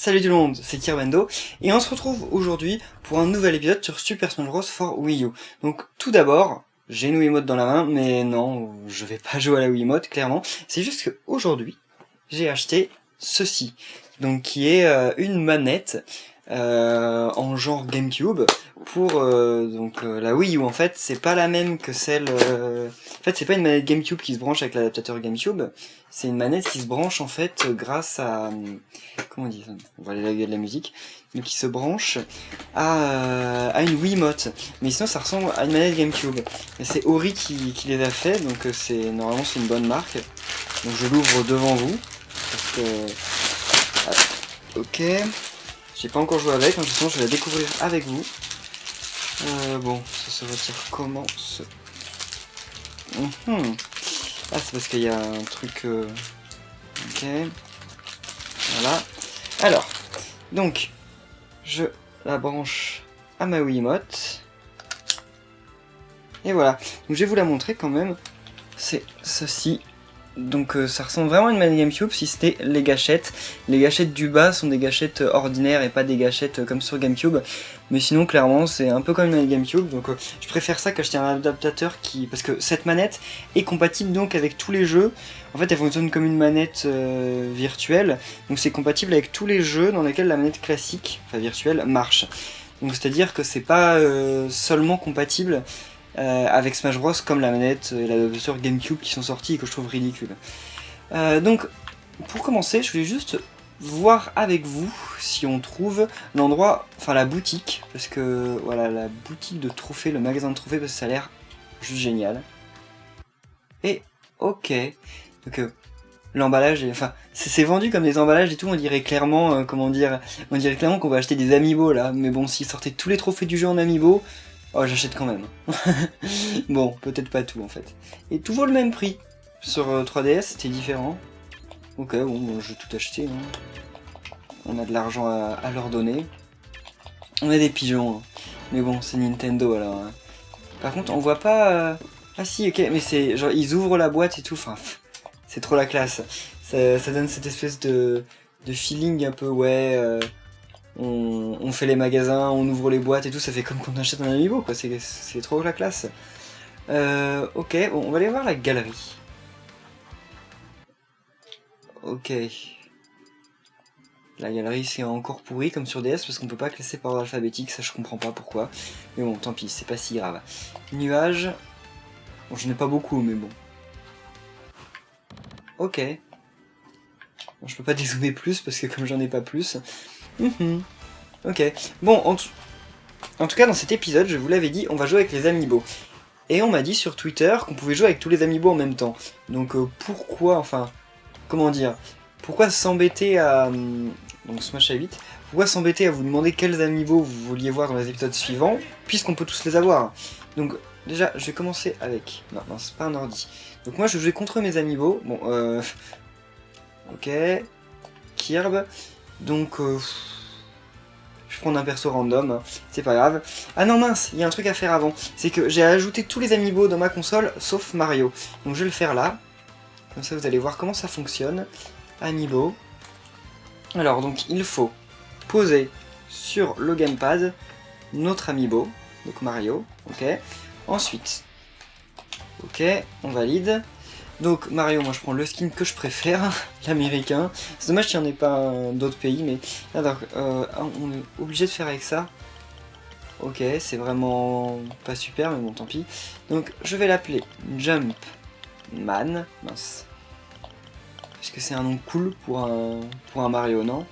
Salut tout le monde, c'est Kirbendo, et on se retrouve aujourd'hui pour un nouvel épisode sur Super Smash Bros for Wii U. Donc tout d'abord, j'ai une Wiimote dans la main, mais non, je vais pas jouer à la Wiimote, clairement. C'est juste qu'aujourd'hui, j'ai acheté ceci, donc qui est une manette en genre GameCube pour la Wii U. En fait, c'est pas la même que celle. En fait, c'est pas une manette GameCube qui se branche avec l'adaptateur GameCube. C'est une manette qui se branche en fait grâce à comment on dit ça, on va aller de la musique. Donc qui se branche à une Wiimote. Mais sinon, ça ressemble à une manette GameCube. Et c'est Ori qui les a fait, donc c'est normalement c'est une bonne marque. Donc je l'ouvre devant vous parce que ok. J'ai pas encore joué avec, justement je vais la découvrir avec vous. Bon, ça se retire comment ce... Ah, c'est parce qu'il y a un truc... Ok. Voilà. Alors, donc, je la branche à ma Wiimote. Et voilà. Donc je vais vous la montrer quand même. C'est ceci. Donc ça ressemble vraiment à une manette GameCube si c'était les gâchettes. Les gâchettes du bas sont des gâchettes ordinaires et pas des gâchettes comme sur GameCube. Mais sinon clairement c'est un peu comme une manette GameCube. Donc je préfère ça qu'acheter un adaptateur qui... Parce que cette manette est compatible donc avec tous les jeux. En fait elle fonctionne comme une manette virtuelle. Donc c'est compatible avec tous les jeux dans lesquels la manette classique, enfin virtuelle, marche. Donc c'est à dire que c'est pas seulement compatible avec Smash Bros comme la manette et l'adaptateur GameCube qui sont sortis et que je trouve ridicule. Donc pour commencer je voulais juste voir avec vous si on trouve l'endroit, enfin la boutique, parce que voilà la boutique de trophées, le magasin de trophées, parce que ça a l'air juste génial. Et ok, donc l'emballage est, enfin c'est vendu comme des emballages et tout, on dirait clairement, comment dire, on dirait clairement qu'on va acheter des amiibo là, mais bon s'ils sortaient tous les trophées du jeu en amiibo, oh, j'achète quand même. Bon, peut-être pas tout en fait. Et tout vaut le même prix. Sur 3DS, c'était différent. Ok, bon, je vais tout acheter. Hein. On a de l'argent à leur donner. On a des pigeons. Hein. Mais bon, c'est Nintendo alors. Hein. Par contre, on voit pas... Ah si, ok, mais c'est... Genre, ils ouvrent la boîte et tout. Enfin, c'est trop la classe. Ça donne cette espèce de feeling un peu, ouais... On fait les magasins, on ouvre les boîtes et tout, ça fait comme quand on achète un amiibo, quoi, c'est trop la classe. Ok, bon, on va aller voir la galerie. Ok. La galerie c'est encore pourri comme sur DS parce qu'on peut pas classer par ordre alphabétique, ça je comprends pas pourquoi. Mais bon, tant pis, c'est pas si grave. Nuages. Bon, je n'ai pas beaucoup, mais bon. Ok. Bon, je peux pas dézoomer plus parce que comme j'en ai pas plus. Ok. Bon, en tout cas, dans cet épisode, je vous l'avais dit, on va jouer avec les amiibo. Et on m'a dit sur Twitter qu'on pouvait jouer avec tous les amiibo en même temps. Donc pourquoi, enfin, comment dire, pourquoi s'embêter à... Donc Smash à 8, pourquoi s'embêter à vous demander quels amiibo vous vouliez voir dans les épisodes suivants, puisqu'on peut tous les avoir. Donc déjà, je vais commencer avec... Non, c'est pas un ordi. Donc moi, je vais jouer contre mes amiibo. Bon, ok. Kirb. Donc... Je prends un perso random, hein. C'est pas grave. Ah non mince, il y a un truc à faire avant. C'est que j'ai ajouté tous les amiibo dans ma console, sauf Mario. Donc je vais le faire là. Comme ça vous allez voir comment ça fonctionne. Amiibo. Alors donc il faut poser sur le gamepad notre amiibo. Donc Mario, ok. Ensuite, ok, on valide. Donc Mario, moi je prends le skin que je préfère, l'américain. C'est dommage qu'il n'y en ait pas d'autres pays, mais... Alors, on est obligé de faire avec ça. Ok, c'est vraiment pas super, mais bon, tant pis. Donc je vais l'appeler Jumpman. Mince. Parce que c'est un nom cool pour un Mario, non?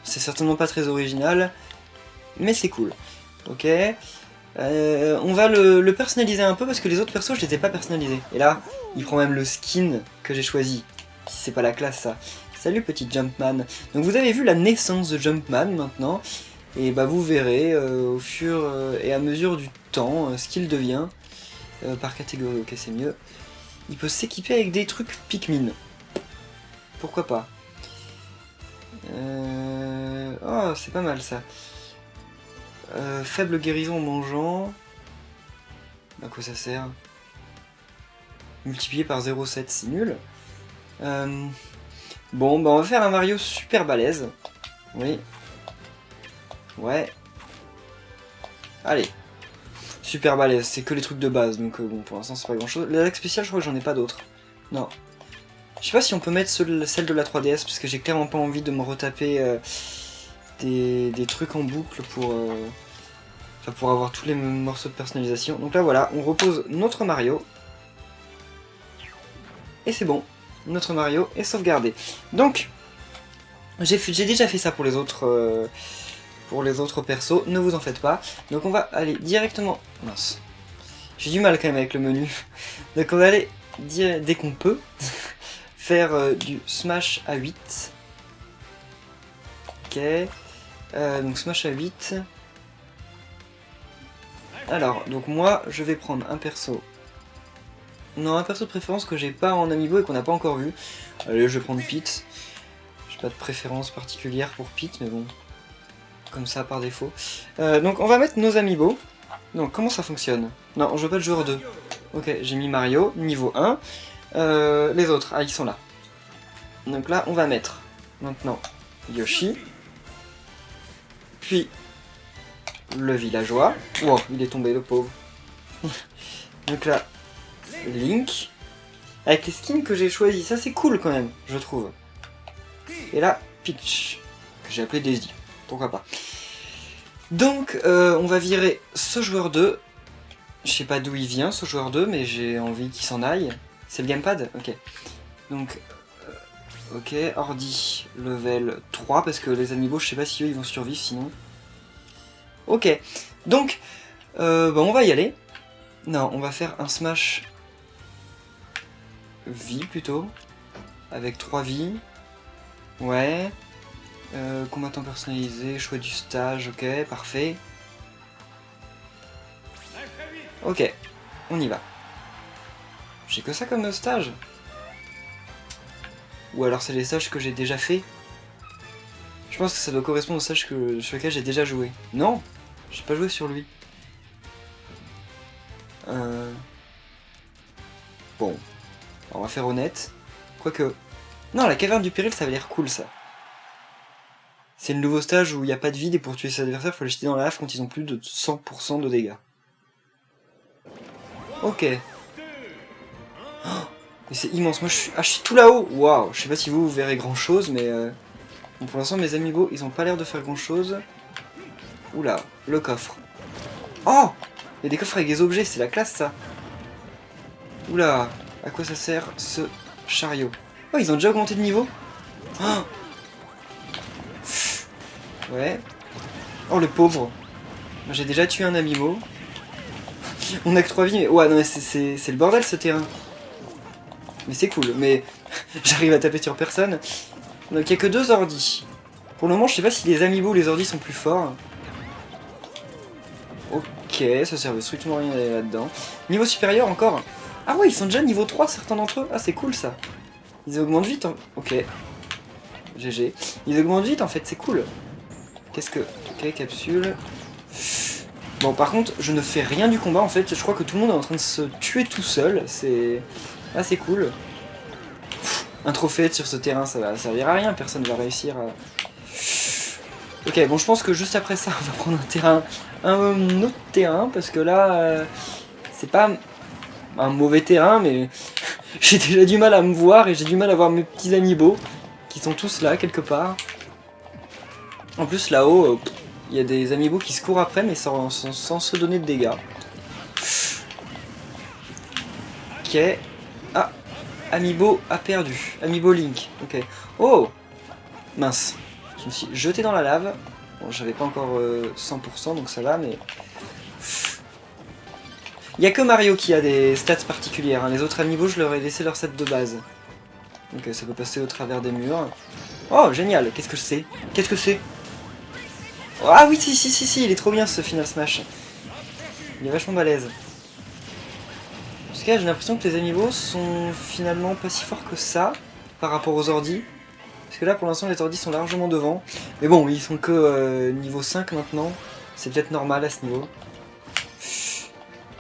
C'est certainement pas très original, mais c'est cool. Ok. On va le personnaliser un peu parce que les autres persos je les ai pas personnalisés. Et là, il prend même le skin que j'ai choisi. Si c'est pas la classe ça. Salut petit Jumpman. Donc vous avez vu la naissance de Jumpman maintenant. Et bah vous verrez au fur et à mesure du temps ce qu'il devient. Par catégorie, ok c'est mieux. Il peut s'équiper avec des trucs Pikmin. Pourquoi pas. Oh c'est pas mal ça. Faible guérison en mangeant. À quoi ça sert? Multiplié par 0,7, c'est nul. Bon, bah on va faire un Mario super balèze. Oui. Ouais. Allez. Super balèze, c'est que les trucs de base, donc bon, pour l'instant c'est pas grand chose. L'attaque spéciale, je crois que j'en ai pas d'autres. Non. Je sais pas si on peut mettre celle de la 3DS, parce que j'ai clairement pas envie de me retaper des trucs en boucle pour avoir tous les morceaux de personnalisation. Donc là voilà, on repose notre Mario. Et c'est bon, notre Mario est sauvegardé. Donc, j'ai déjà fait ça pour les autres persos, ne vous en faites pas. Donc on va aller directement... Mince. J'ai du mal quand même avec le menu. Donc on va aller, dès qu'on peut, faire du Smash à 8. Ok. Donc Smash à 8. Alors, donc moi, je vais prendre un perso... Non, un perso de préférence que j'ai pas en amiibo et qu'on n'a pas encore vu. Allez, je vais prendre Pete. J'ai pas de préférence particulière pour Pete, mais bon... Comme ça, par défaut. Donc on va mettre nos amiibo. Donc comment ça fonctionne? Non, je veux pas de joueur 2. Ok, j'ai mis Mario, niveau 1. Les autres, ils sont là. Donc là, on va mettre maintenant Yoshi. Puis le villageois. Wow, il est tombé, le pauvre. Donc là, Link. Avec les skins que j'ai choisis, ça c'est cool quand même, je trouve. Et là, Peach, que j'ai appelé Daisy. Pourquoi pas. Donc, on va virer ce joueur 2. Je sais pas d'où il vient, ce joueur 2, mais j'ai envie qu'il s'en aille. C'est le gamepad? Ok. Donc, ok, ordi, level 3, parce que les amiibo, je sais pas si eux, ils vont survivre, sinon. Ok. Donc, on va y aller. Non, on va faire un smash vie, plutôt. Avec 3 vies. Ouais. Combattant personnalisé, choix du stage, ok, parfait. Ok, on y va. J'ai que ça comme stage? Ou alors c'est les stages que j'ai déjà fait? Je pense que ça doit correspondre aux stages sur lesquels j'ai déjà joué. Non, j'ai pas joué sur lui. Bon, on va faire honnête. Quoique... Non, la caverne du péril, ça avait l'air cool, ça. C'est le nouveau stage où il n'y a pas de vide et pour tuer ses adversaires, il faut les jeter dans la lave quand ils ont plus de 100% de dégâts. Ok. Oh, mais c'est immense, moi je suis tout là-haut. Waouh, je sais pas si vous verrez grand chose, mais bon, pour l'instant mes amiibo ils ont pas l'air de faire grand chose. Oula, le coffre. Oh, il y a des coffres avec des objets, c'est la classe ça. Oula, à quoi ça sert ce chariot? Oh, ils ont déjà augmenté de niveau. Oh. Ouais. Oh le pauvre. J'ai déjà tué un amiibo. On a que 3 vies, mais... Ouais, non mais c'est le bordel ce terrain. Mais c'est cool, mais j'arrive à taper sur personne. Donc il n'y a que 2 ordis. Pour le moment, je sais pas si les amiibo ou les ordis sont plus forts. Ok, ça servait strictement à rien d'aller là-dedans. Niveau supérieur encore. Ah ouais, ils sont déjà niveau 3 certains d'entre eux. Ah c'est cool ça. Ils augmentent vite. Ok. GG. Ils augmentent vite en fait, c'est cool. Qu'est-ce que... Ok, capsule. Bon, par contre, je ne fais rien du combat en fait. Je crois que tout le monde est en train de se tuer tout seul. C'est assez cool. Un trophée sur ce terrain, ça va servir à rien. Personne ne va réussir à... Ok, bon, je pense que juste après ça, on va prendre un autre terrain. Parce que là, c'est pas un mauvais terrain, mais j'ai déjà du mal à me voir et j'ai du mal à voir mes petits amiibo qui sont tous là, quelque part. En plus, là-haut... il y a des amiibo qui se courent après, mais sans se donner de dégâts. Ok. Ah, amiibo a perdu. Amiibo Link. Ok. Oh, mince. Je me suis jeté dans la lave. Bon, j'avais pas encore 100%, donc ça va, mais... Il n'y a que Mario qui a des stats particulières. Hein. Les autres amiibo, je leur ai laissé leur set de base. Donc ça peut passer au travers des murs. Oh, génial. Qu'est-ce que c'est? Qu'est-ce que c'est? Ah oui, si, il est trop bien ce Final Smash. Il est vachement balèze. En tout cas, j'ai l'impression que les amiibo sont finalement pas si forts que ça par rapport aux ordis. Parce que là, pour l'instant, les ordis sont largement devant. Mais bon, ils sont que niveau 5 maintenant. C'est peut-être normal à ce niveau.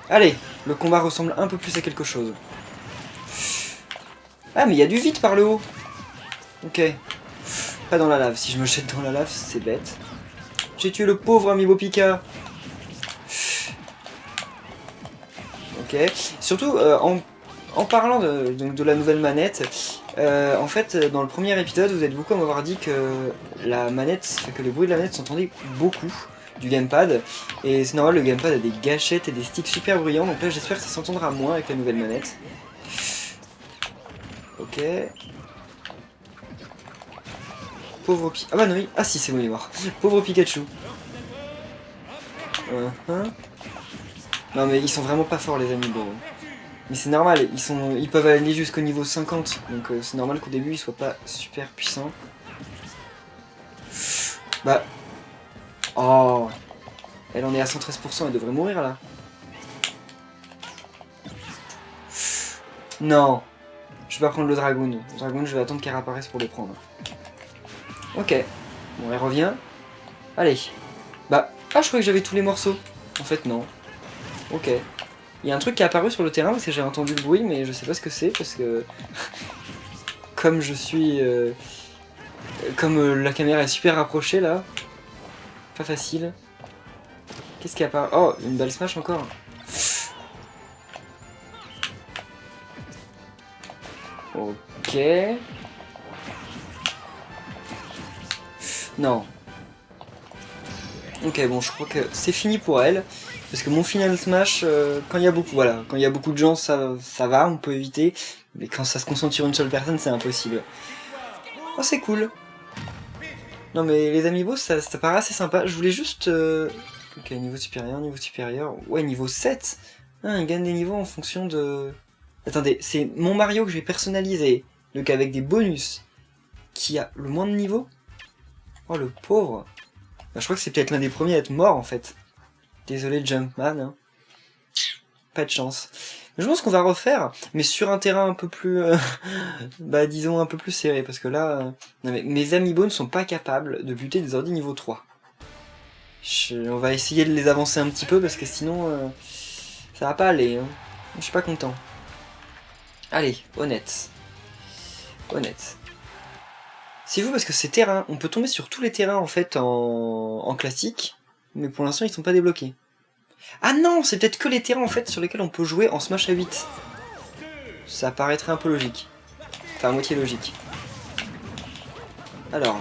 Allez, le combat ressemble un peu plus à quelque chose. Ah, mais il y a du vide par le haut. Ok. Pas dans la lave. Si je me jette dans la lave, c'est bête. J'ai tué le pauvre Amiibo Pika. Ok. Surtout, en parlant de la nouvelle manette, en fait, dans le premier épisode, vous êtes beaucoup à m'avoir dit que la manette, que les bruits de la manette s'entendaient beaucoup du gamepad. Et c'est normal, le gamepad a des gâchettes et des sticks super bruyants, donc là j'espère que ça s'entendra moins avec la nouvelle manette. Ok. Pauvre Pikachu. Ah bah non, oui. Ah si, c'est bon, il est mort. Pauvre Pikachu. Non mais ils sont vraiment pas forts les amis. Bon. Mais c'est normal, ils peuvent aller jusqu'au niveau 50, donc c'est normal qu'au début ils soient pas super puissants. Bah... Oh, elle en est à 113%, elle devrait mourir là. Non, je vais pas prendre le Dragoon. Le Dragoon, je vais attendre qu'elle réapparaisse pour le prendre. Ok, bon elle revient. Allez. Bah, ah je croyais que j'avais tous les morceaux. En fait non. Ok. Il y a un truc qui est apparu sur le terrain parce que j'ai entendu le bruit, mais je sais pas ce que c'est parce que comme je suis, comme la caméra est super rapprochée là, pas facile. Qu'est-ce qui apparaît? Oh, une balle smash encore. Ok. Non. Ok, bon, je crois que c'est fini pour elle. Parce que mon final smash, quand il y a beaucoup, voilà, quand il y a beaucoup de gens, ça va, on peut éviter. Mais quand ça se concentre sur une seule personne, c'est impossible. Oh, c'est cool. Non mais les amiibo, ça paraît assez sympa. Je voulais juste... Ok, niveau supérieur, niveau supérieur. Ouais, niveau 7. Ah, il gagne des niveaux en fonction de... Attendez, c'est mon Mario que je vais personnaliser. Donc avec des bonus. Qui a le moins de niveaux. Oh, le pauvre. Bah, je crois que c'est peut-être l'un des premiers à être mort, en fait. Désolé, Jumpman. Hein. Pas de chance. Je pense qu'on va refaire, mais sur un terrain un peu plus... bah, disons, un peu plus serré. Parce que là... Non, mais mes amiibo ne sont pas capables de buter des ordi niveau 3. On va essayer de les avancer un petit peu, parce que sinon... ça va pas aller. Hein. Je suis pas content. Allez, honnête. Honnête. C'est vous parce que ces terrains, on peut tomber sur tous les terrains en fait en classique, mais pour l'instant ils sont pas débloqués. Ah non, c'est peut-être que les terrains en fait sur lesquels on peut jouer en Smash à 8. Ça paraîtrait un peu logique. Enfin, à moitié logique. Alors,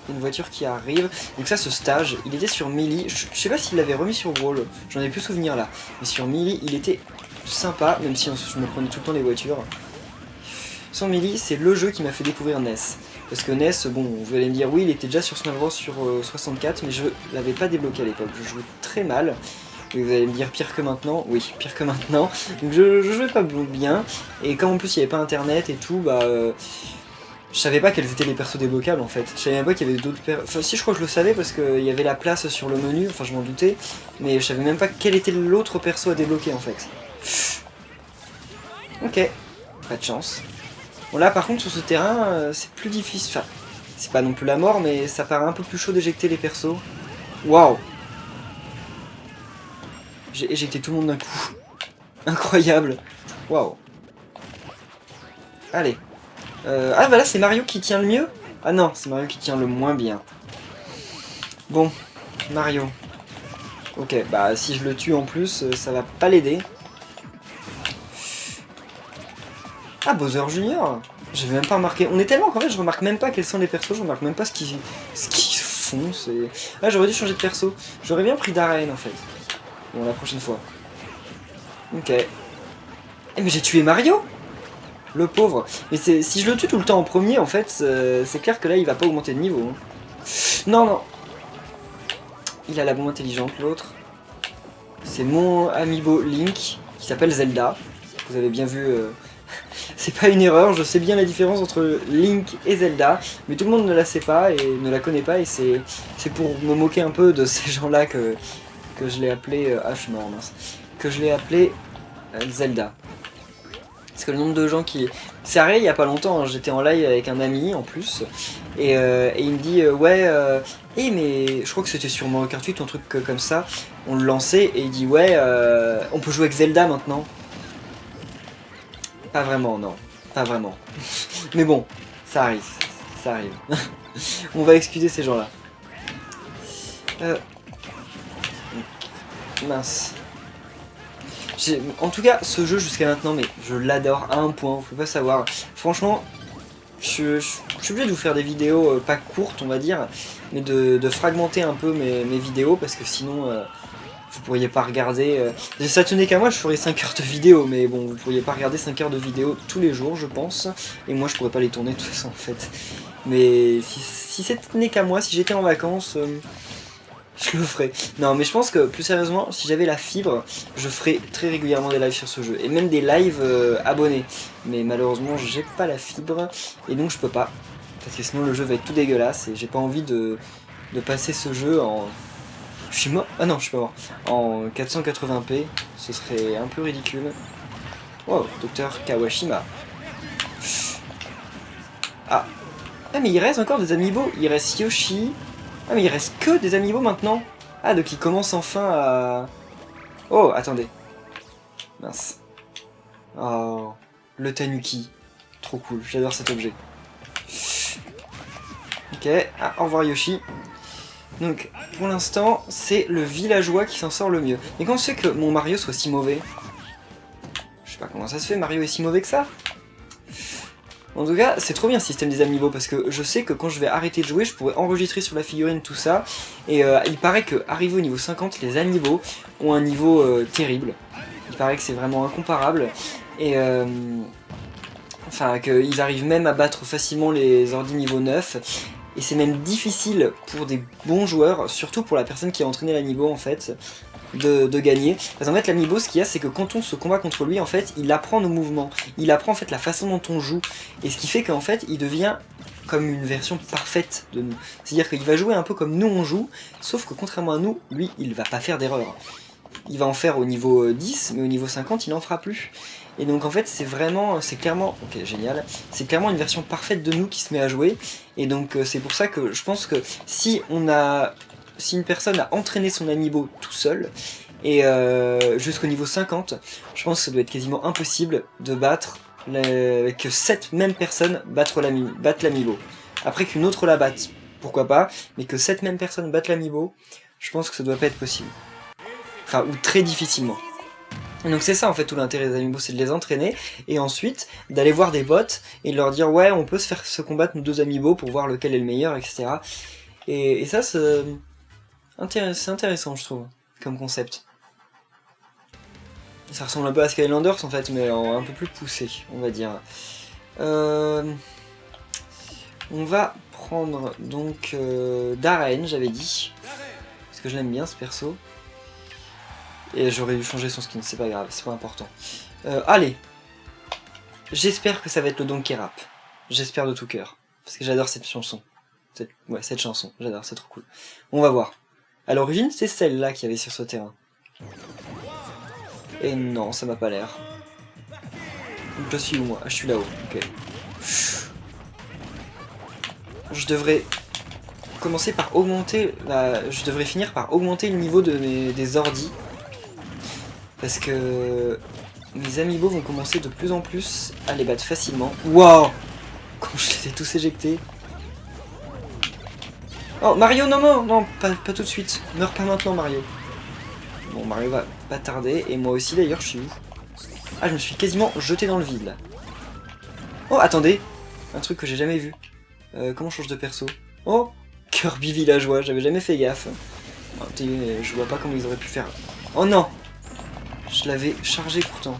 une voiture qui arrive. Donc ça, ce stage, il était sur Melee. Je sais pas s'il l'avait remis sur Brawl, j'en ai plus souvenir là. Mais sur Melee, il était sympa, même si je me prenais tout le temps les voitures. Sur Melee, c'est le jeu qui m'a fait découvrir NES. Parce que NES, bon, vous allez me dire, oui, il était déjà sur Smash Bros sur 64, mais je l'avais pas débloqué à l'époque. Je jouais très mal. Et vous allez me dire, pire que maintenant. Oui, pire que maintenant. Donc je jouais pas bien. Et comme en plus il n'y avait pas internet et tout, bah... je savais pas quels étaient les persos débloquables en fait. Je savais même pas qu'il y avait d'autres persos. Enfin, si, je crois que je le savais parce qu'il y avait la place sur le menu, enfin je m'en doutais. Mais je savais même pas quel était l'autre perso à débloquer en fait. Ok, pas de chance. Bon là par contre sur ce terrain, c'est plus difficile. Enfin, c'est pas non plus la mort, mais ça paraît un peu plus chaud d'éjecter les persos. Waouh! J'ai éjecté tout le monde d'un coup. Incroyable. Waouh. Allez. Ah bah là c'est Mario qui tient le mieux. Ah non, c'est Mario qui tient le moins bien. Bon, Mario. Ok, bah si je le tue en plus, ça va pas l'aider. Ah, Bowser Junior. J'avais même pas remarqué. On est tellement qu'en fait je remarque même pas quels sont les persos, je remarque même pas ce qu'ils font. Ah, j'aurais dû changer de perso. J'aurais bien pris Darren en fait. Bon, la prochaine fois. Ok. Eh mais j'ai tué Mario. Le pauvre. Mais si je le tue tout le temps en premier, en fait, c'est clair que là, il va pas augmenter de niveau. Hein. Non, non. Il a la bombe intelligente, l'autre. C'est mon amiibo Link, qui s'appelle Zelda. Vous avez bien vu... c'est pas une erreur, je sais bien la différence entre Link et Zelda, mais tout le monde ne la sait pas et ne la connaît pas, et c'est pour me moquer un peu de ces gens-là que je l'ai appelé... ah, je suis mort, mince. Que je l'ai appelé Zelda. Parce que le nombre de gens qui... C'est arrivé il y a pas longtemps, hein, j'étais en live avec un ami en plus, et il me dit ouais, mais je crois que c'était sur Mario Kart 8 ou un truc comme ça, on le lançait, et il dit ouais, on peut jouer avec Zelda maintenant. Pas vraiment, non, pas vraiment. Mais bon, ça arrive, Ça arrive. On va excuser ces gens-là. Mince. En tout cas, ce jeu jusqu'à maintenant, mais je l'adore à un point, vous pouvez pas savoir. Franchement, je suis obligé de vous faire des vidéos pas courtes, on va dire, mais de fragmenter un peu mes vidéos, parce que sinon, vous pourriez pas regarder... Si ça tenait qu'à moi, je ferais 5 heures de vidéo, mais bon, vous pourriez pas regarder 5 heures de vidéo tous les jours, je pense, et moi, je pourrais pas les tourner de toute façon, en fait. Mais si ça tenait qu'à moi, si j'étais en vacances... je le ferai. Non, mais je pense que, plus sérieusement, si j'avais la fibre, je ferais très régulièrement des lives sur ce jeu. Et même des lives abonnés. Mais malheureusement, j'ai pas la fibre, et donc je peux pas. Parce que sinon, le jeu va être tout dégueulasse, et j'ai pas envie de passer ce jeu en... Je suis mort? Ah non, je suis pas mort. En 480p, ce serait un peu ridicule. Wow, Docteur Kawashima. Ah. Ah, mais il reste encore des amiibo. Il reste Yoshi... Ah mais il reste que des amiibo maintenant. Ah donc il commence enfin à... Oh attendez. Mince. Oh. Le Tanuki. Trop cool, j'adore cet objet. Ok, ah, au revoir Yoshi. Donc pour l'instant c'est le villageois qui s'en sort le mieux. Mais comment se fait que mon Mario soit si mauvais? Je sais pas comment ça se fait, Mario est si mauvais que ça. En tout cas, c'est trop bien ce système des amiibo parce que je sais que quand je vais arrêter de jouer, je pourrais enregistrer sur la figurine tout ça. Et il paraît qu'arrivé au niveau 50, les amiibo ont un niveau terrible. Il paraît que c'est vraiment incomparable. Et enfin, qu'ils arrivent même à battre facilement les ordi niveau 9. Et c'est même difficile pour des bons joueurs, surtout pour la personne qui a entraîné l'amiibo en fait, de gagner. Parce qu'en fait l'amiibo, ce qu'il y a, c'est que quand on se combat contre lui, en fait, il apprend nos mouvements. Il apprend en fait la façon dont on joue. Et ce qui fait qu'en fait, il devient comme une version parfaite de nous. C'est-à-dire qu'il va jouer un peu comme nous on joue, sauf que contrairement à nous, lui, il va pas faire d'erreur. Il va en faire au niveau 10, mais au niveau 50, il n'en fera plus. Et donc en fait, c'est clairement, ok, génial, c'est clairement une version parfaite de nous qui se met à jouer. Et donc c'est pour ça que je pense que si une personne a entraîné son amiibo tout seul, et jusqu'au niveau 50, je pense que ça doit être quasiment impossible de battre, que cette même personne batte l'amiibo. Après qu'une autre la batte, pourquoi pas, mais que cette même personne batte l'amiibo, je pense que ça doit pas être possible. Enfin, ou très difficilement. Et donc c'est ça en fait tout l'intérêt des amiibo, c'est de les entraîner, et ensuite d'aller voir des bots, et de leur dire ouais, on peut se combattre nos deux amiibo pour voir lequel est le meilleur, etc. Et ça, c'est intéressant, je trouve, comme concept. Ça ressemble un peu à Skylanders en fait, mais un peu plus poussé, on va dire. On va prendre donc Darren, j'avais dit, parce que je l'aime bien ce perso. Et j'aurais dû changer son skin, c'est pas grave, c'est pas important. Allez, j'espère que ça va être le Donkey Rap. J'espère de tout cœur, parce que j'adore cette chanson. Cette chanson, j'adore, c'est trop cool. On va voir. À l'origine, c'est celle-là qu'il y avait sur ce terrain. Et non, ça m'a pas l'air. Je suis où moi? Ah, je suis là-haut, ok. Je devrais commencer par augmenter je devrais finir par augmenter le niveau des ordis. Parce que mes amiibo vont commencer de plus en plus à les battre facilement. Waouh! Quand je les ai tous éjectés. Oh, Mario, non, pas tout de suite. Meurs pas maintenant, Mario. Bon, Mario va pas tarder, et moi aussi d'ailleurs, je suis où? Ah, je me suis quasiment jeté dans le vide, là. Oh, attendez! Un truc que j'ai jamais vu. Comment on change de perso? Oh! Kirby villageois, j'avais jamais fait gaffe. Oh, je vois pas comment ils auraient pu faire. Oh non! Je l'avais chargé pourtant.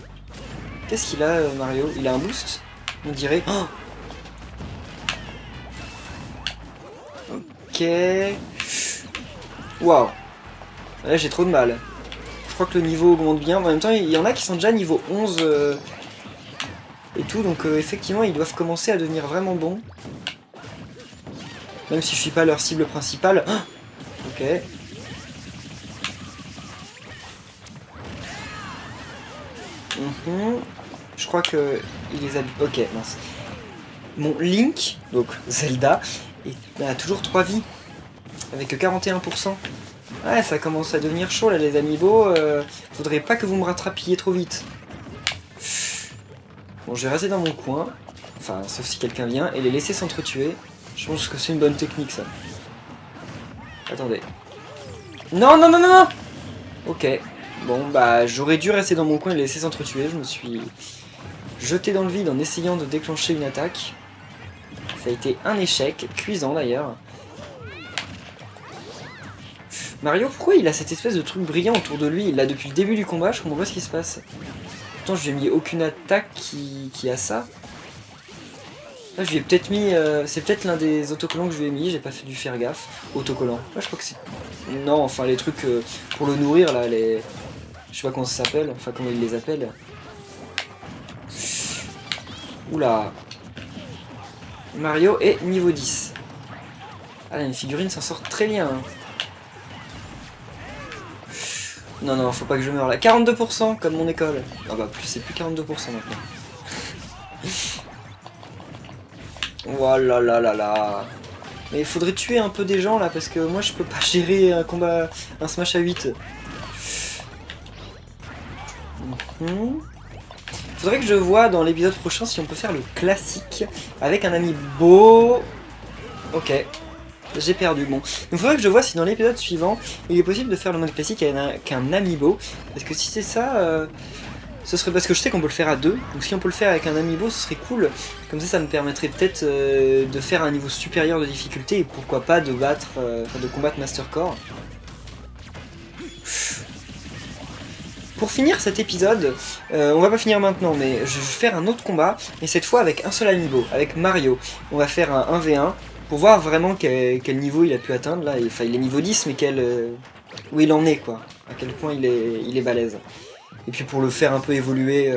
Qu'est-ce qu'il a, Mario? Il a un boost? On dirait... Oh! Ok... Waouh! Là, j'ai trop de mal. Je crois que le niveau augmente bien. En même temps, il y en a qui sont déjà niveau 11 et tout, donc effectivement, ils doivent commencer à devenir vraiment bons. Même si je suis pas leur cible principale. Oh, ok. Je crois que il les a... Ok, mince. Mon Link, donc Zelda, a toujours 3 vies. Avec 41%. Ouais, ça commence à devenir chaud là, les amiibo. Faudrait pas que vous me rattrapiez trop vite. Bon, je vais rester dans mon coin. Enfin, sauf si quelqu'un vient, et les laisser s'entretuer. Je pense que c'est une bonne technique ça. Attendez. Non, non, non, non, non. Ok. Bon, bah j'aurais dû rester dans mon coin et les laisser s'entretuer. Je me suis jeté dans le vide en essayant de déclencher une attaque. Ça a été un échec, cuisant d'ailleurs. Mario, pourquoi il a cette espèce de truc brillant autour de lui? Il l'a depuis le début du combat, je comprends pas ce qui se passe. Pourtant, je lui ai mis aucune attaque qui a ça. Là, je lui ai peut-être mis... c'est peut-être l'un des autocollants que je lui ai mis, j'ai pas dû faire gaffe. Autocollant. Ouais, je crois que c'est... Non, enfin, les trucs pour le nourrir, là, les... Je sais pas comment ça s'appelle, enfin, comment ils les appellent. Oula. Mario est niveau 10. Ah, là, une figurine s'en sort très bien. Hein. Non, non, faut pas que je meure là. 42% comme mon école. Ah bah, c'est plus 42% maintenant. Oh là là là là. Mais il faudrait tuer un peu des gens là, parce que moi je peux pas gérer un combat, un smash à 8. Faudrait que je vois dans l'épisode prochain si on peut faire le classique avec un amiibo. Ok. J'ai perdu, bon. Il faudrait que je vois si dans l'épisode suivant, il est possible de faire le mode classique avec un amiibo. Parce que si c'est ça, ce serait parce que je sais qu'on peut le faire à deux. Donc si on peut le faire avec un amiibo, ce serait cool. Comme ça me permettrait peut-être de faire un niveau supérieur de difficulté. Et pourquoi pas de battre, de combattre Master Core. Pour finir cet épisode, on va pas finir maintenant, mais je vais faire un autre combat. Mais cette fois avec un seul amiibo, avec Mario. On va faire un 1v1. Pour voir vraiment quel niveau il a pu atteindre là, enfin il est niveau 10 mais où il en est quoi, à quel point il est balèze. Et puis pour le faire un peu évoluer,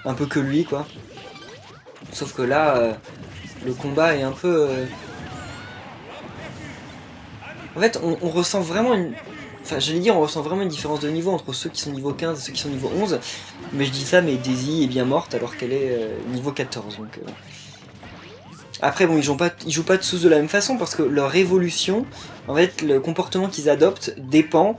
un peu que lui quoi. Sauf que là, le combat est un peu... En fait on ressent vraiment une... Enfin j'allais dire on ressent vraiment une différence de niveau entre ceux qui sont niveau 15 et ceux qui sont niveau 11. Mais je dis ça mais Daisy est bien morte alors qu'elle est niveau 14 donc... Après bon ils jouent pas tous de la même façon parce que leur évolution, en fait le comportement qu'ils adoptent dépend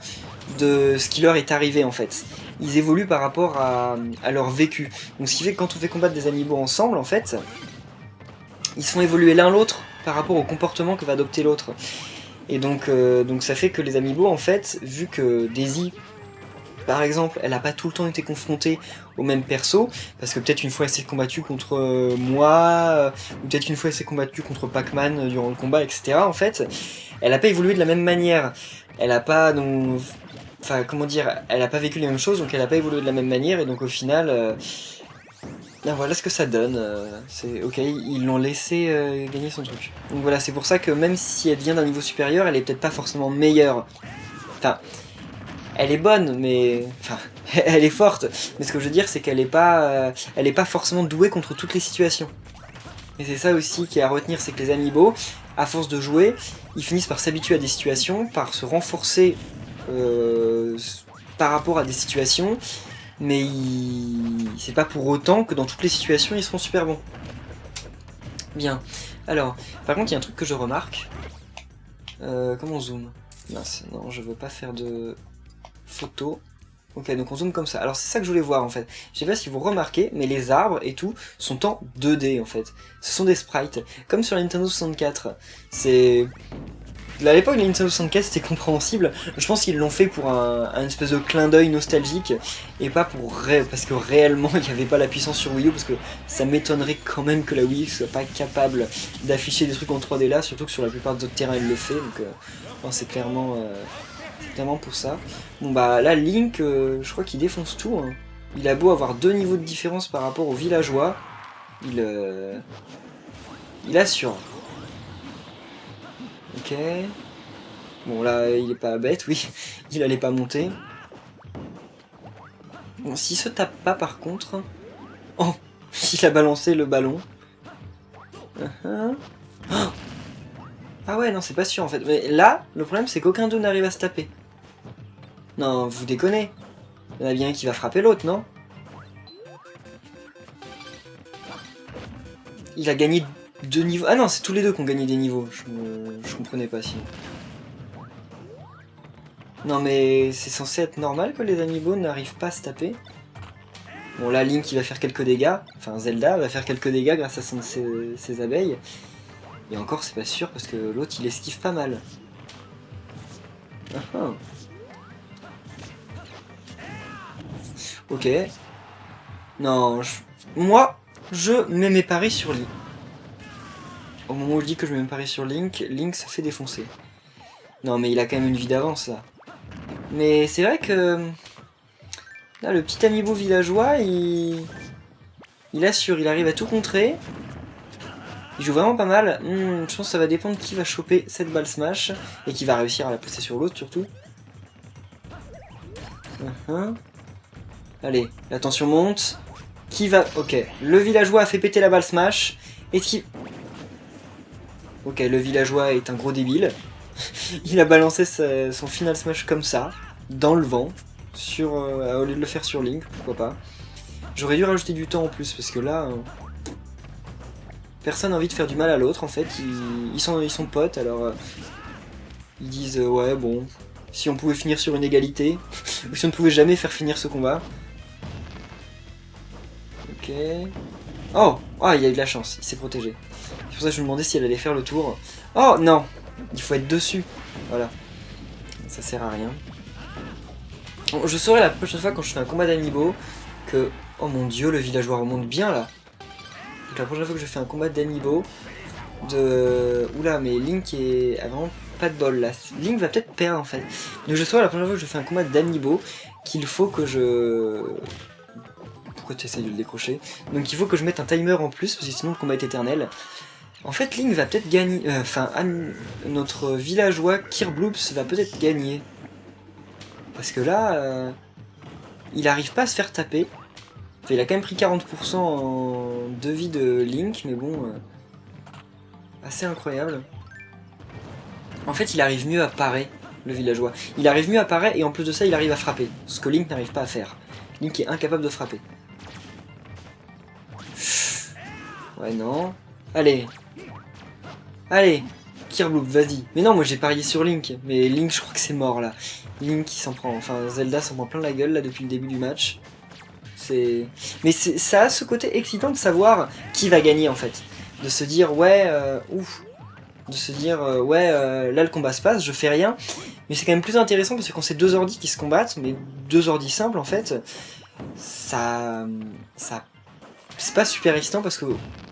de ce qui leur est arrivé en fait. Ils évoluent par rapport à leur vécu. Donc ce qui fait que quand on fait combattre des amiibo ensemble en fait, ils se font évoluer l'un l'autre par rapport au comportement que va adopter l'autre. Et donc ça fait que les amiibo en fait, vu que Daisy par exemple, elle n'a pas tout le temps été confrontée au même perso, parce que peut-être une fois elle s'est combattue contre moi, ou peut-être une fois elle s'est combattue contre Pac-Man durant le combat, etc. En fait, elle n'a pas évolué de la même manière. Elle n'a pas, donc, enfin, comment dire, elle n'a pas vécu les mêmes choses, donc elle n'a pas évolué de la même manière, et donc au final, ben voilà ce que ça donne. C'est ok, ils l'ont laissé gagner son truc. Donc voilà, c'est pour ça que même si elle vient d'un niveau supérieur, elle est peut-être pas forcément meilleure. Enfin. Elle est bonne, mais... Enfin, elle est forte. Mais ce que je veux dire, c'est qu'elle est pas forcément douée contre toutes les situations. Et c'est ça aussi qui est à retenir, c'est que les amiibo, à force de jouer, ils finissent par s'habituer à des situations, par se renforcer par rapport à des situations, mais c'est pas pour autant que dans toutes les situations, ils seront super bons. Bien. Alors, par contre, il y a un truc que je remarque. Comment on zoome? Mince, non, je veux pas faire de... photo. Ok, donc on zoome comme ça. Alors c'est ça que je voulais voir en fait. Je sais pas si vous remarquez, mais les arbres et tout sont en 2D en fait. Ce sont des sprites, comme sur la Nintendo 64. C'est... À l'époque, la Nintendo 64 c'était compréhensible. Je pense qu'ils l'ont fait pour un espèce de clin d'œil nostalgique et pas pour parce que réellement il n'y avait pas la puissance sur Wii U, parce que ça m'étonnerait quand même que la Wii U soit pas capable d'afficher des trucs en 3D là, surtout que sur la plupart d'autres terrains elle le fait. Donc c'est clairement pour ça. Bon bah là Link, je crois qu'il défonce tout. Hein. Il a beau avoir 2 niveaux de différence par rapport aux villageois, il assure. Ok. Bon là il est pas bête, oui. Il allait pas monter. Bon s'il se tape pas par contre... Oh, il a balancé le ballon. Oh. Ah ouais non c'est pas sûr en fait. Mais là le problème c'est qu'aucun d'eux n'arrive à se taper. Non vous déconnez. Il y en a bien un qui va frapper l'autre, non? Il a gagné 2 niveaux. Ah non, c'est tous les deux qui ont gagné des niveaux. Je comprenais pas si. Non mais c'est censé être normal que les amiibo n'arrivent pas à se taper. Bon là Link il va faire quelques dégâts. Enfin Zelda va faire quelques dégâts grâce à ses abeilles. Et encore, c'est pas sûr parce que l'autre il esquive pas mal. Ah ah. Ok. Non, moi, je mets mes paris sur Link. Au moment où je dis que je mets mes paris sur Link, Link se fait défoncer. Non, mais il a quand même une vie d'avance là. Mais c'est vrai que là, le petit amiibo villageois, il assure, il arrive à tout contrer. Il joue vraiment pas mal. Je pense que ça va dépendre qui va choper cette balle smash et qui va réussir à la placer sur l'autre surtout. Allez, la tension monte. Qui va... Ok, le villageois a fait péter la balle smash. Est-ce qu'il... Ok, le villageois est un gros débile. Il a balancé son final smash comme ça, dans le vent, au lieu de le faire sur Link, pourquoi pas. J'aurais dû rajouter du temps en plus, parce que là... personne n'a envie de faire du mal à l'autre, en fait. Ils sont potes, alors... ils disent, ouais, bon... si on pouvait finir sur une égalité, ou si on ne pouvait jamais faire finir ce combat. Ok... Oh! Ah, il a eu de la chance, il s'est protégé. C'est pour ça que je me demandais si elle allait faire le tour. Oh, non! Il faut être dessus. Voilà. Ça sert à rien. Bon, je saurai la prochaine fois quand je fais un combat d'amiibo que... Oh mon dieu, le villageois remonte bien là. Donc la prochaine fois que je fais un combat d'amiibo Oula, mais Link a vraiment pas de bol là. Link va peut-être perdre en fait. Donc je saurai la prochaine fois que je fais un combat d'amiibo qu'il faut que je... Pourquoi tu essayes de le décrocher? Donc il faut que je mette un timer en plus parce que sinon le combat est éternel. En fait, Link va peut-être gagner... notre villageois Kirbloops va peut-être gagner. Parce que là, il arrive pas à se faire taper. Enfin, il a quand même pris 40% de vie de Link, mais bon... assez incroyable. En fait, il arrive mieux à parer, le villageois. Il arrive mieux à parer, et en plus de ça, il arrive à frapper. Ce que Link n'arrive pas à faire. Link est incapable de frapper. Ouais, non. Allez. Allez, Kirbloops, vas-y. Mais non, moi j'ai parié sur Link. Mais Link, je crois que c'est mort là. Link, il s'en prend. Enfin, Zelda s'en prend plein la gueule là depuis le début du match. Mais ça a ce côté excitant de savoir qui va gagner en fait. De se dire, ouais, ouf. De se dire, ouais, là le combat se passe, je fais rien. Mais c'est quand même plus intéressant parce que quand c'est deux ordis qui se combattent, mais deux ordis simples en fait, ça c'est pas super excitant parce que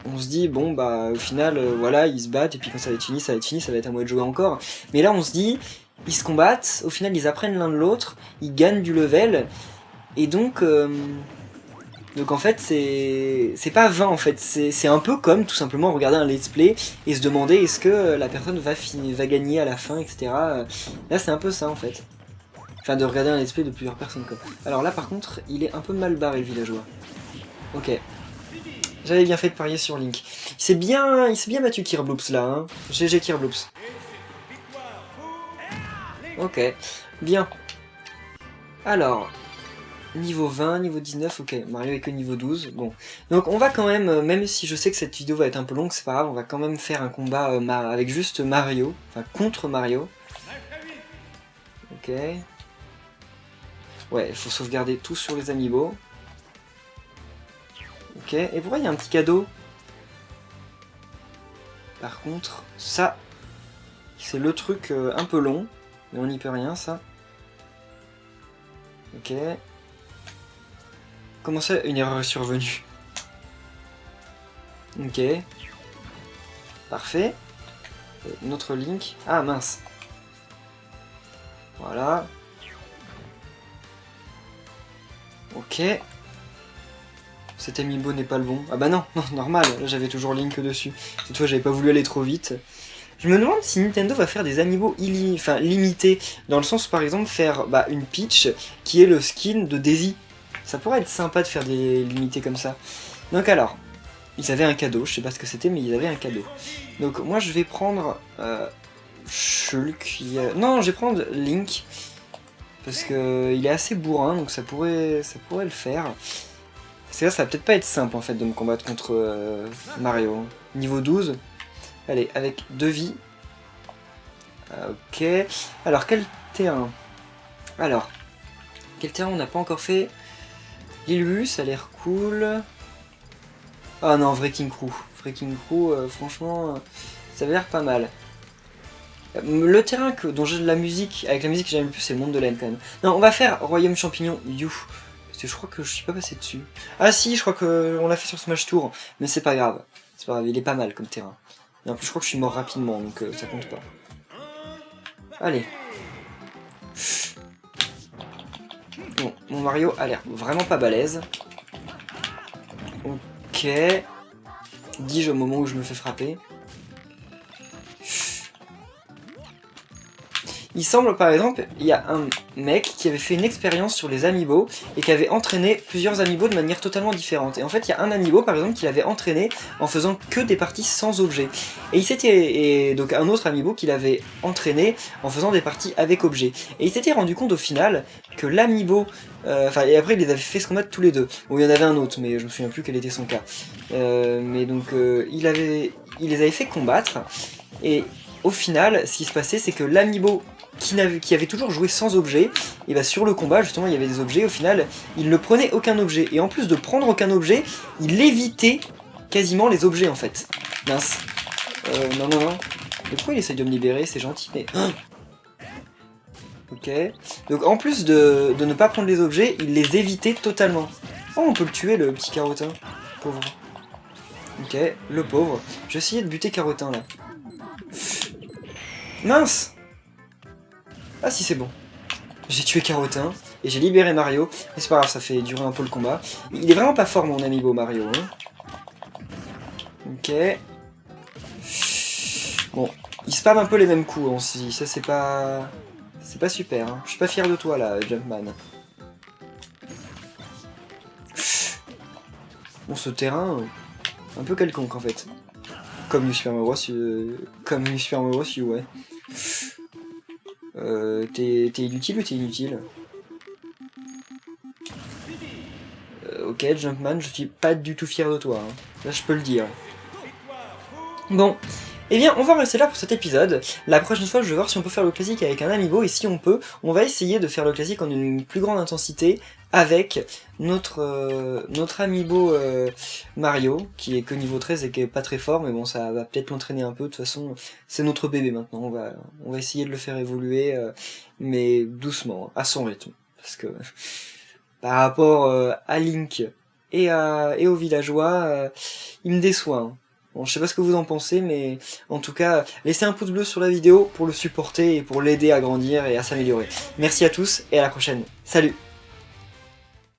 on se dit bon bah au final voilà ils se battent et puis quand ça va être fini ça va être fini, ça va être à moi de jouer encore. Mais là on se dit ils se combattent, au final ils apprennent l'un de l'autre, ils gagnent du level et donc en fait c'est pas vain en fait, c'est un peu comme tout simplement regarder un let's play et se demander est-ce que la personne va gagner à la fin etc. Là c'est un peu ça en fait. Enfin de regarder un let's play de plusieurs personnes quoi. Alors là par contre il est un peu mal barré le villageois. Ok. J'avais bien fait de parier sur Link. Il s'est bien battu Kirbloops là, hein. GG Kirbloops. Ok, bien. Alors, niveau 20, niveau 19, ok. Mario est que niveau 12, bon. Donc on va quand même si je sais que cette vidéo va être un peu longue, c'est pas grave, on va quand même faire un combat avec juste Mario, enfin contre Mario. Ok. Ouais, il faut sauvegarder tout sur les amiibo. Ok, et pourquoi il y a un petit cadeau? Par contre, ça, c'est le truc un peu long, mais on n'y peut rien, ça. Ok. Comment ça, une erreur est survenue? Ok. Parfait. Notre Link. Ah, mince. Voilà. Ok. Cet amiibo n'est pas le bon. Ah bah non, non, normal, là j'avais toujours Link dessus. Cette fois j'avais pas voulu aller trop vite. Je me demande si Nintendo va faire des amiibo limités, dans le sens par exemple faire une Peach qui est le skin de Daisy. Ça pourrait être sympa de faire des limités comme ça. Donc alors, ils avaient un cadeau, je sais pas ce que c'était mais ils avaient un cadeau. Donc moi je vais prendre Shulk, non je vais prendre Link, parce que il est assez bourrin donc ça pourrait le faire. C'est là, ça va peut-être pas être simple en fait de me combattre contre Mario. Niveau 12. Allez, avec 2 vies. Ok. Alors, quel terrain? Alors, quel terrain on n'a pas encore fait? Lilbu, ça a l'air cool. Ah non, Wrecking Crew. Wrecking Crew, franchement, Ça avait l'air pas mal. Le terrain dont j'ai de la musique, avec la musique que j'aime le plus, c'est le monde de l'Aine quand même. Non, on va faire Royaume Champignon, you. Parce que je crois que je suis pas passé dessus. Ah si, je crois qu'on l'a fait sur Smash Tour, mais c'est pas grave. C'est pas grave, il est pas mal comme terrain. Et en plus, je crois que je suis mort rapidement, donc ça compte pas. Allez. Bon, mon Mario a l'air vraiment pas balèze. Ok. Dis-je au moment où je me fais frapper. Il semble par exemple, il y a un mec qui avait fait une expérience sur les amiibo et qui avait entraîné plusieurs amiibo de manière totalement différente. Et en fait, il y a un amiibo par exemple qu'il avait entraîné en faisant que des parties sans objet. Et donc un autre amiibo qu'il avait entraîné en faisant des parties avec objet. Et il s'était rendu compte au final que l'amiibo, et après il les avait fait se combattre tous les deux. Bon, il y en avait un autre, mais je me souviens plus quel était son cas. Mais donc il les avait fait combattre et au final, ce qui se passait, c'est que l'amiibo qui avait toujours joué sans objet, et bah sur le combat justement il y avait des objets, au final il ne prenait aucun objet, et en plus de prendre aucun objet, il évitait quasiment les objets en fait. Mince. Non. Mais pourquoi il essaye de me libérer, c'est gentil, mais... Ok. Donc en plus de ne pas prendre les objets, il les évitait totalement. Oh, on peut le tuer le petit Carotin. Pauvre. Ok, le pauvre. Je vais essayer de buter Carotin là. Mince! Ah si, c'est bon. J'ai tué Carotin et j'ai libéré Mario. Mais c'est pas grave, ça fait durer un peu le combat. Il est vraiment pas fort mon amiibo Mario. Hein. Ok. Bon, il spam un peu les mêmes coups aussi. Ça c'est pas... C'est pas super. Hein. Je suis pas fier de toi là, Jumpman. Bon, ce terrain... un peu quelconque en fait. Comme New Super Mario Bros. U, ouais. T'es inutile ou t'es inutile? Ok, Jumpman, je suis pas du tout fier de toi. Hein. Là, je peux le dire. Bon. Eh bien, on va rester là pour cet épisode. La prochaine fois, je vais voir si on peut faire le classique avec un amiibo, et si on peut, on va essayer de faire le classique en une plus grande intensité avec notre amiibo Mario, qui est que niveau 13 et qui est pas très fort, mais bon, ça va peut-être l'entraîner un peu. De toute façon, c'est notre bébé maintenant. On va essayer de le faire évoluer, mais doucement, à son rythme. Parce que par rapport à Link et aux villageois, il me déçoit. Hein. Bon, je sais pas ce que vous en pensez, mais en tout cas, laissez un pouce bleu sur la vidéo pour le supporter et pour l'aider à grandir et à s'améliorer. Merci à tous et à la prochaine. Salut!